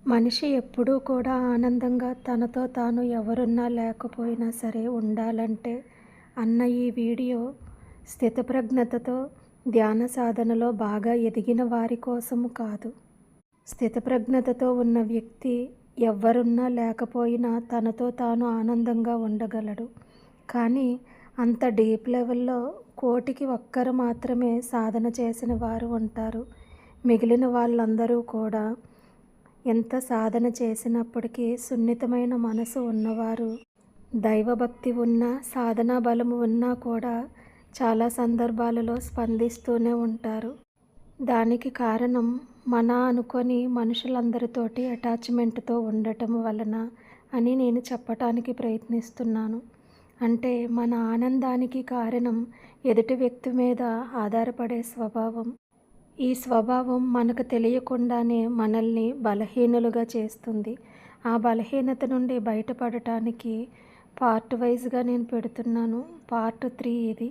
మనిషి ఎప్పుడూ కూడా ఆనందంగా తనతో తాను ఎవరున్నా లేకపోయినా సరే ఉండాలంటే అన్న ఈ వీడియో స్థితప్రజ్ఞతతో ధ్యాన సాధనలో బాగా ఎదిగిన వారి కోసము కాదు. స్థితప్రజ్ఞతతో ఉన్న వ్యక్తి ఎవ్వరున్నా లేకపోయినా తనతో తాను ఆనందంగా ఉండగలడు. కానీ అంత డీప్ లెవెల్లో కోటికి ఒక్కరు మాత్రమే సాధన చేసిన వారు ఉంటారు. మిగిలిన వాళ్ళందరూ కూడా ఎంత సాధన చేసినప్పటికీ సున్నితమైన మనసు ఉన్నవారు, దైవభక్తి ఉన్న సాధనా బలము ఉన్నా కూడా చాలా సందర్భాలలో స్పందిస్తూనే ఉంటారు. దానికి కారణం మన అనుకొని మనుషులందరితోటి అటాచ్మెంట్తో ఉండటం వలన అని నేను చెప్పటానికి ప్రయత్నిస్తున్నాను. అంటే మన ఆనందానికి కారణం ఎదుటి వ్యక్తి మీద ఆధారపడే స్వభావం. ఈ స్వభావం మనకు తెలియకుండానే మనల్ని బలహీనులుగా చేస్తుంది. ఆ బలహీనత నుండి బయటపడటానికి పార్ట్ వైజ్గా నేను పెడుతున్నాను. పార్ట్ 3 ఇది.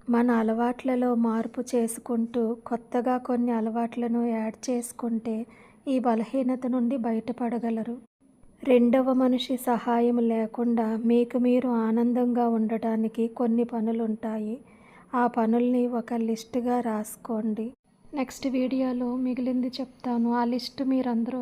మన అలవాట్లలో మార్పు చేసుకుంటూ కొత్తగా కొన్ని అలవాట్లను యాడ్ చేసుకుంటే ఈ బలహీనత నుండి బయటపడగలరు. రెండవ మనిషి సహాయం లేకుండా మీకు మీరు ఆనందంగా ఉండటానికి కొన్ని పనులుంటాయి. ఆ పనుల్ని ఒక లిస్టుగా రాసుకోండి. నెక్స్ట్ వీడియోలో మిగిలింది చెప్తాను. ఆ లిస్ట్ మీరందరూ